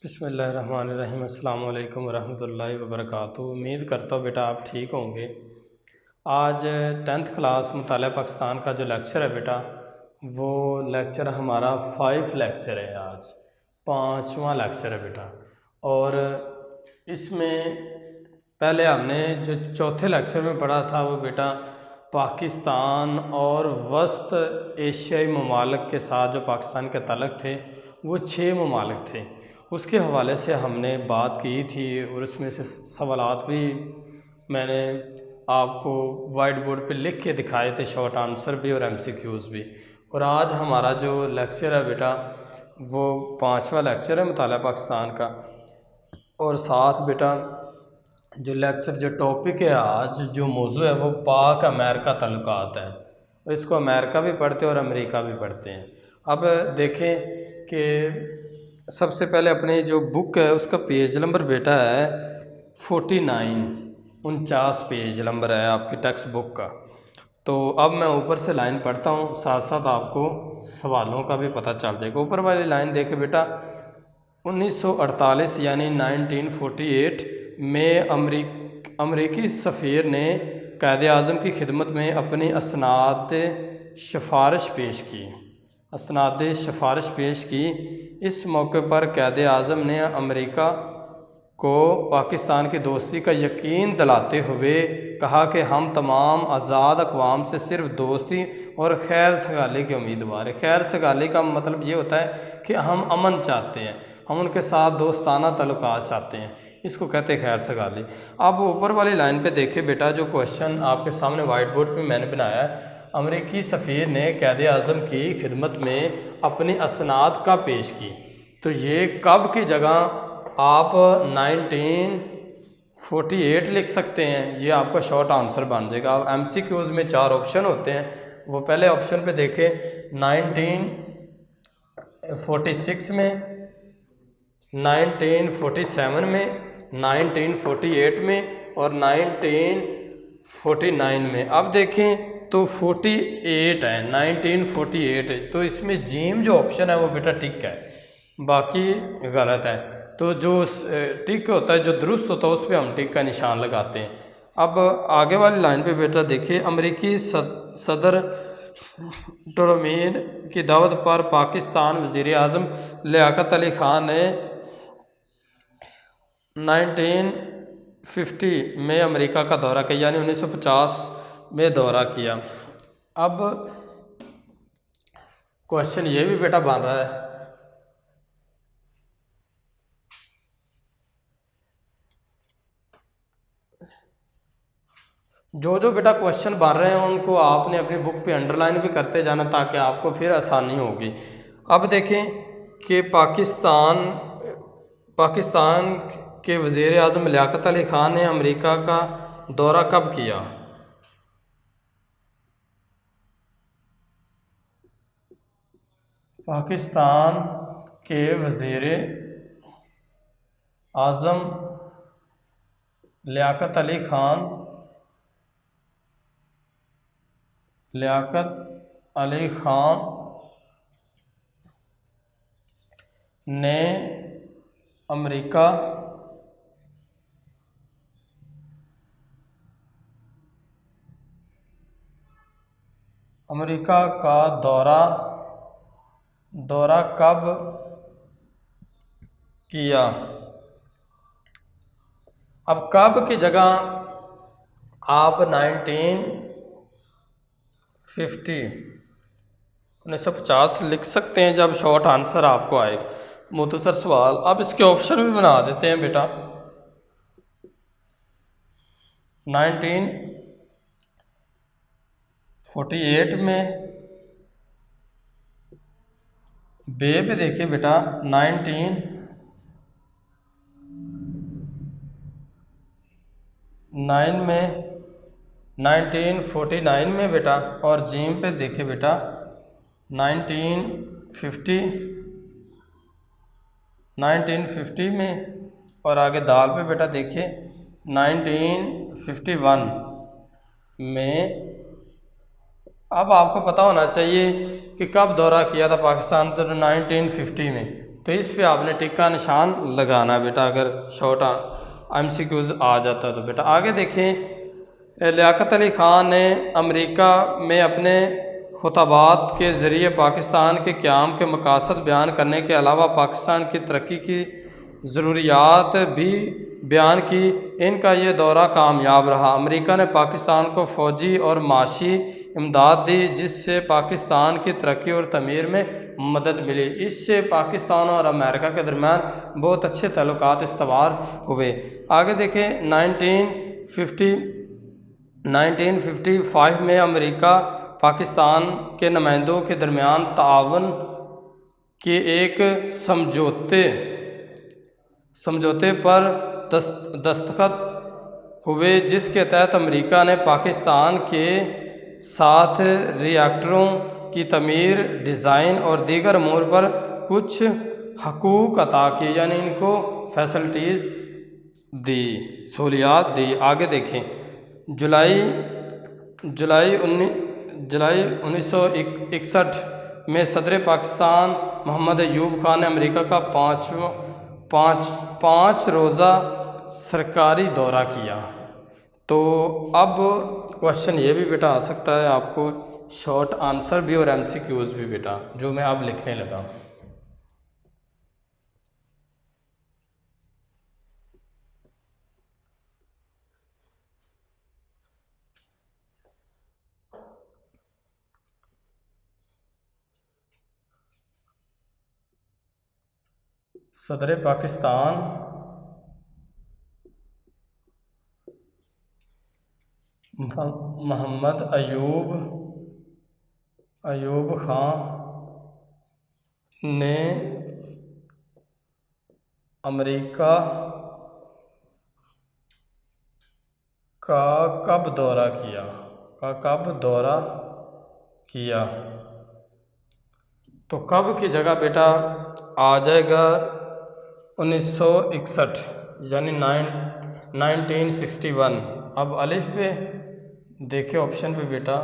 बिस्मिल्लाहिर्रहमानिर्रहीम। अस्सलाम वालेकुम वरहमतुल्लाहि वबरकातुहू। उम्मीद करता हूँ बेटा आप ठीक होंगे। आज 10th क्लास मुतालिया पाकिस्तान का जो लेक्चर है बेटा, वो लेक्चर हमारा 5 लेक्चर है। आज 5वां लेक्चर है बेटा। और इसमें पहले हमने जो चौथे लेक्चर में पढ़ा था वो बेटा पाकिस्तान और वस्त एशियाई ममालिक के साथ जो पाकिस्तान के ताल्लुक़ थे वो 6 ममालिक थे। उसके हवाले से हमने बात की थी और उसमें से सवालात भी मैंने आपको वाइट बोर्ड पे लिख के दिखाए थे, शॉर्ट आंसर भी और MCQs भी। और आज हमारा जो लेक्चर है बेटा वो 5वां लेक्चर है मुतालिया पाकिस्तान का। और साथ बेटा जो लेक्चर जो टॉपिक है आज जो मौजू है वो पाक अमेरिका ताल्लुकात है। और इसको अमेरिका भी पढ़ते हैं और अमेरिका भी पढ़ते हैं। अब देखें कि सबसे पहले अपनी जो बुक है उसका पेज नंबर बेटा है 49 पेज नंबर है आपकी टेक्स्ट बुक का। तो अब मैं ऊपर से लाइन पढ़ता हूँ, साथ साथ आपको सवालों का भी पता चल जाएगा। ऊपर वाली लाइन देखे बेटा, 1948 यानी 1948 में अमरीकी सफ़ीर ने क़ायद आज़म की खिदमत में अपनी असनाद सिफारिश पेश की। इस मौके पर क़ायद आज़म ने अमेरिका को पाकिस्तान की दोस्ती का यकीन दिलाते हुए कहा कि हम तमाम आज़ाद अक़वाम से सिर्फ़ दोस्ती और खैर सगाली के उम्मीदवार हैं। खैर सगाली का मतलब ये होता है कि हम अमन चाहते हैं, हम उनके साथ दोस्ताना ताल्लुकात चाहते हैं, इसको कहते हैं खैर सगाली। अब ऊपर वाली लाइन पे देखे बेटा, जो क्वेश्चन आपके सामने वाइट बोर्ड पे मैंने बनाया है, अमरीकी सफ़ीर ने क़ायद आज़म की खिदमत में अपनी असनाद कब पेश की। तो ये कब की जगह आप 1948 लिख सकते हैं, ये आपका शॉर्ट आंसर बन जाएगा। अब MCQs में 4 ऑप्शन होते हैं, वो पहले ऑप्शन पे देखें 1946 में, 1947 में, 1948 में और 1949 में। अब देखें तो 48 है, 1948 है, तो इसमें जीम जो ऑप्शन है वो बेटा टिक है, बाकी गलत है। तो जो टिक होता है, जो दुरुस्त होता है, उस पर हम टिक का निशान लगाते हैं। अब आगे वाली लाइन पे बेटा देखिए, अमेरिकी सदर ट्रूमैन की दावत पर पाकिस्तान वज़ीर आज़म लियाकत अली ख़ान ने 1950 में अमेरिका का दौरा किया, यानी 1950 में दौरा किया। अब क्वेश्चन ये भी बेटा बन रहा है, जो बेटा क्वेश्चन बन रहे हैं उनको आपने अपनी बुक पे अंडरलाइन भी करते जाना ताकि आपको फिर आसानी होगी। अब देखें कि पाकिस्तान के वज़ीर आज़म लियाकत अली ख़ान ने अमेरिका का दौरा कब किया। पाकिस्तान के वज़ीर आज़म लियाकत अली ख़ान ने अमेरिका का दौरा कब किया। अब कब की जगह आप 1950 लिख सकते हैं जब शॉर्ट आंसर आपको आएगा। मुख्तसर सवाल, अब इसके ऑप्शन भी बना देते हैं बेटा। 1948 में बे पे देखिए बेटा, 1949 में बेटा, और जीम पे देखे बेटा 1950 में, और आगे दाल पे बेटा देखिए 1951 में। अब आपको पता होना चाहिए कि कब दौरा किया था पाकिस्तान, तो 1950 में। तो इस पे आपने टिक का निशान लगाना बेटा, अगर शॉर्ट MCQs आ जाता तो। बेटा आगे देखें, लियाकत अली ख़ान ने अमेरिका में अपने खुताबात के ज़रिए पाकिस्तान के क़याम के मकासद बयान करने के अलावा पाकिस्तान की तरक्की की ज़रूरियात भी बयान की। इनका ये दौरा कामयाब रहा। अमेरिका ने पाकिस्तान को फ़ौजी और माशी इमदाद दी, जिससे पाकिस्तान की तरक्की और तमीर में मदद मिली। इससे पाकिस्तान और अमेरिका के दरमियान बहुत अच्छे ताल्लुकात इस्तवार हुए। आगे देखें, 1955 में अमेरिका पाकिस्तान के नुमाइंदों के दरमियान ताउन के एक समझौते पर दस्तखत हुए, जिसके तहत अमेरिका ने पाकिस्तान के साथ रिएक्टरों की तमीर, डिज़ाइन और दीगर अमूर पर कुछ हकूक़ अता किए, यानी इनको फैसिलिटीज़ दी, सहूलियात दी। आगे देखें, जुलाई 1961 में सदर पाकिस्तान मोहम्मद अयूब खान ने अमेरिका का पाँच रोज़ा सरकारी दौरा किया। तो अब क्वेश्चन ये भी बेटा आ सकता है आपको, शॉर्ट आंसर भी और MCQs भी बेटा, जो मैं अब लिखने लगा। सदर पाकिस्तान मोहम्मद अयूब खान ने अमेरिका का कब दौरा किया? तो कब की जगह बेटा आ जाएगा 1961, यानी 1961। अब अलिफ पे देखिए ऑप्शन पे बेटा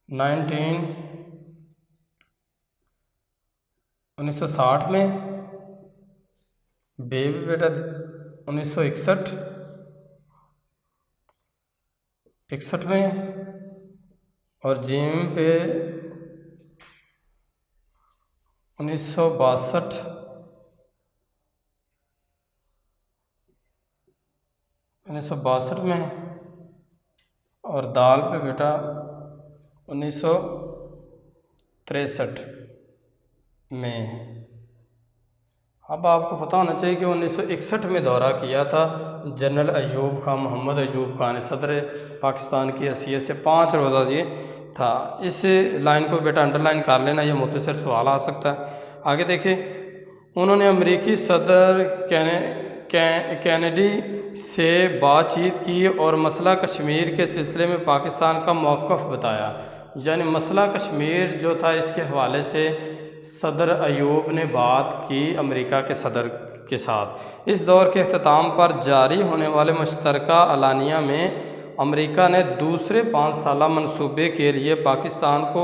1960 में, बे भी बेटा 1961 में, और जीम पे 1962 में, और दाल पे बेटा 1963 में। अब आपको पता होना चाहिए कि 1961 में दौरा किया था जनरल अयूब खान, मोहम्मद अयूब खान ने सदर पाकिस्तान की हैसियत से 5 रोज़ा ये था। इस लाइन को बेटा अंडरलाइन कर लेना, ये मुख्तसर सवाल आ सकता है। आगे देखिए, उन्होंने अमेरिकी सदर कैनेडी से बातचीत की और मसला कश्मीर के सिलसिले में पाकिस्तान का मौक़िफ़ बताया, यानी मसला कश्मीर जो था इसके हवाले से सदर अयूब ने बात की अमेरिका के सदर के साथ। इस दौर के अख्ताम पर जारी होने वाले मुश्तरका अलानिया में अमेरिका ने दूसरे 5 साला मनसूबे के लिए पाकिस्तान को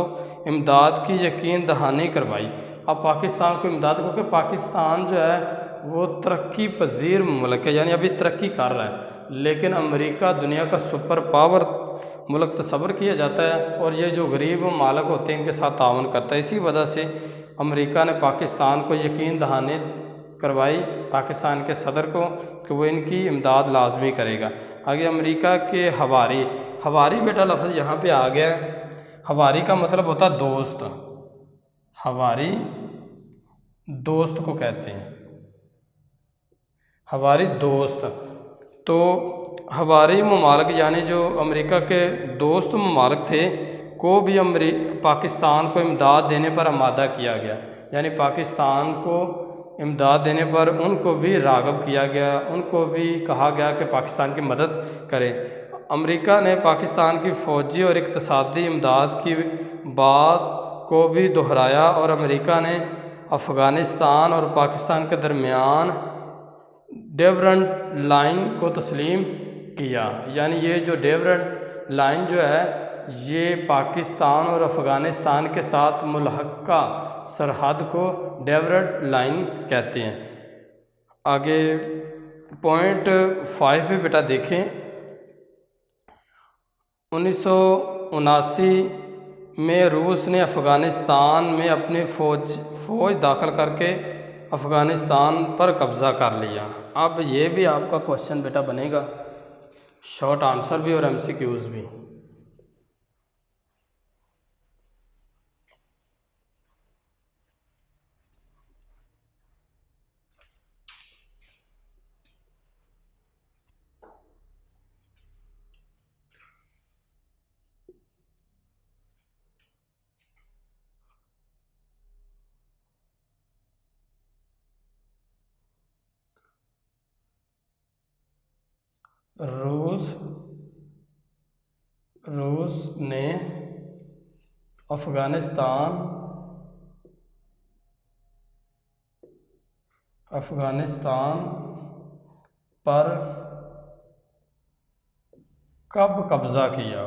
इमदाद की यकीन दहानी करवाई। अब पाकिस्तान को इमदाद, क्योंकि पाकिस्तान जो है वो तरक्की पजीर मुल्क है, यानी अभी तरक्की कर रहा है, लेकिन अमेरिका दुनिया का सुपर पावर मुल्क तस्वर किया जाता है, और ये जो गरीब मालक होते हैं इनके साथ तावन करता है। इसी वजह से अमेरिका ने पाकिस्तान को यकीन दहानी करवाई, पाकिस्तान के सदर को, कि वो इनकी इमदाद लाजमी करेगा। आगे अमेरिका के हवारी बेटा लफ्ज़ यहाँ पे आ गया है। हवारी का मतलब होता है दोस्त, हवारी दोस्त को कहते हैं, हवारी दोस्त। तो हवारी ममालिक यानी जो अमेरिका के दोस्त ममालिक थे को भी पाकिस्तान को इमदाद देने पर आमादा किया गया, यानी पाकिस्तान को इमदाद देने पर उनको भी राग़िब किया गया, उनको भी कहा गया कि पाकिस्तान की मदद करें। अमेरिका ने पाकिस्तान की फ़ौजी और इक़्तिसादी इमदाद की बात को भी दोहराया, और अमेरिका ने अफ़ग़ानिस्तान और पाकिस्तान के दरमियान डेवरेंट लाइन को तस्लीम किया, यानी ये जो डेवरेंट लाइन जो है ये पाकिस्तान और अफ़गानिस्तान के साथ मुल्हक़ा सरहद को डेवरेट लाइन कहते हैं। आगे पॉइंट 5 पे बेटा देखें, 1979 में रूस ने अफ़गानिस्तान में अपनी फ़ौज दाखिल करके अफ़गानिस्तान पर कब्ज़ा कर लिया। अब ये भी आपका क्वेश्चन बेटा बनेगा, शॉर्ट आंसर भी और MCQs भी। रूस ने अफ़गानिस्तान पर कब कब्ज़ा किया?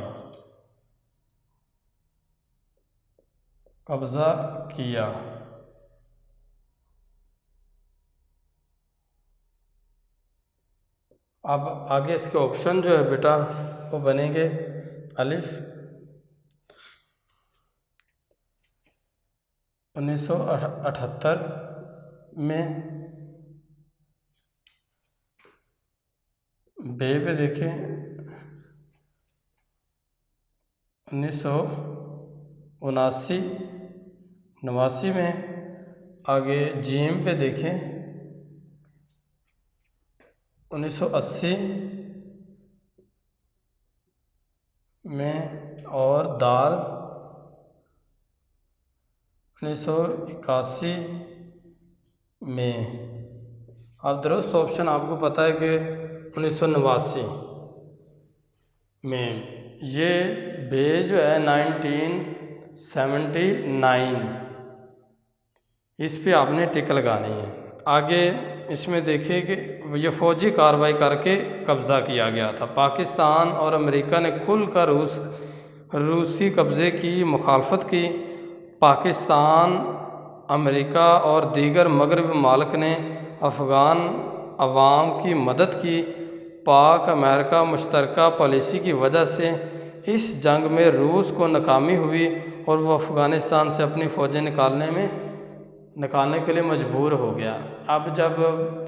अब आगे इसके ऑप्शन जो है बेटा वो बनेंगे, अलिफ 1978 में, बे पे देखें 1979 में, आगे जीएम पे देखें 1980 में, और दाल 1981 में। अब दुरुस्त ऑप्शन आपको पता है कि 1989 में, ये बे जो है 1979, इस पे आपने टिक लगानी है। आगे इसमें देखिए कि ये फ़ौजी कार्रवाई करके कब्ज़ा किया गया था। पाकिस्तान और अमेरिका ने खुलकर रूसी कब्ज़े की मुखालफत की। पाकिस्तान, अमेरिका और दीगर मगरबी ममालिक ने अफ़गान अवाम की मदद की। पाक अमेरिका मुश्तरका पॉलिसी की वजह से इस जंग में रूस को नाकामी हुई और वो अफ़गानिस्तान से अपनी फ़ौजें निकालने के लिए मजबूर हो गया। अब जब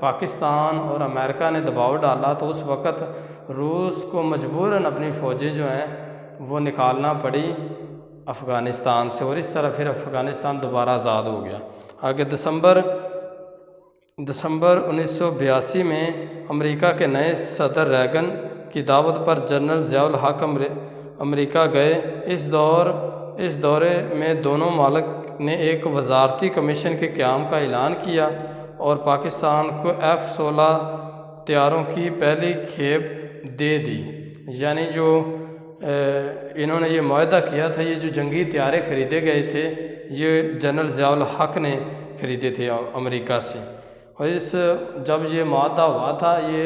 पाकिस्तान और अमेरिका ने दबाव डाला तो उस वक़्त रूस को मजबूरन अपनी फ़ौजें जो हैं वो निकालना पड़ी अफ़गानिस्तान से, और इस तरह फिर अफ़गानिस्तान दोबारा आज़ाद हो गया। आगे दिसंबर 1982 में अमेरिका के नए सदर रैगन की दावत पर जनरल ज़िया-उल हक अमेरिका गए। इस दौरे में दोनों मालिक ने एक वज़ारती कमीशन के क़याम का ऐलान किया और पाकिस्तान को F-16 तैयारों की पहली खेप दे दी। यानी जो इन्होंने ये मुआहदा किया था, ये जो जंगी तैयारे ख़रीदे गए थे ये जनरल ज़िया-उल हक ने ख़रीदे थे अमेरिका से। और जब ये मुआहदा हुआ था, ये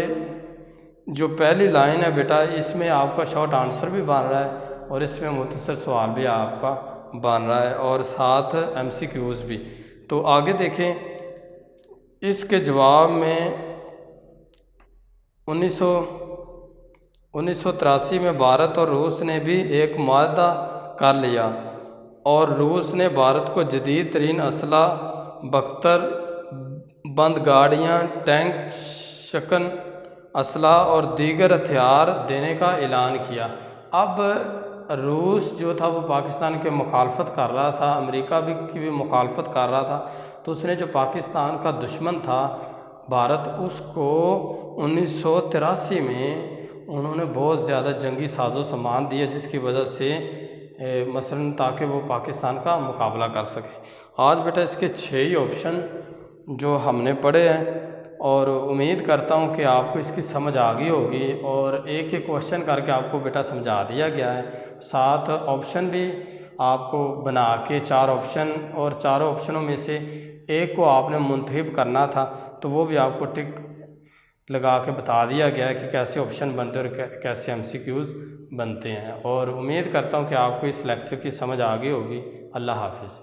जो पहली लाइन है बेटा, इसमें आपका शॉर्ट आंसर भी बन रहा है और इसमें मुख्तसर सवाल भी आपका बन रहा है और साथ MCQs भी। तो आगे देखें, इसके जवाब में 1983 में भारत और रूस ने भी एक मुआहदा कर लिया और रूस ने भारत को जदीद तरीन असला, बख्तर बंद गाड़ियाँ, टैंक, शक्न असला और दीगर हथियार देने का ऐलान किया। अब रूस जो था वो पाकिस्तान के मुखालफत कर रहा था, अमेरिका की भी मुखालफत कर रहा था, तो उसने जो पाकिस्तान का दुश्मन था भारत, उसको 1983 में उन्होंने बहुत ज़्यादा जंगी साजो सामान दिया, जिसकी वजह से मसलन ताकि वो पाकिस्तान का मुकाबला कर सके। आज बेटा इसके 6 ही ऑप्शन जो हमने पढ़े हैं और उम्मीद करता हूँ कि आपको इसकी समझ आ गई होगी और एक एक क्वेश्चन करके आपको बेटा समझा दिया गया है। साथ ऑप्शन भी आपको बना के 4 ऑप्शन, और चारों ऑप्शनों में से एक को आपने मुंतखब करना था, तो वो भी आपको टिक लगा के बता दिया गया है कि कैसे ऑप्शन बनते और कैसे MCQs बनते हैं। और उम्मीद करता हूँ कि आपको इस लेक्चर की समझ आ गई होगी। अल्लाह हाफ़िज़।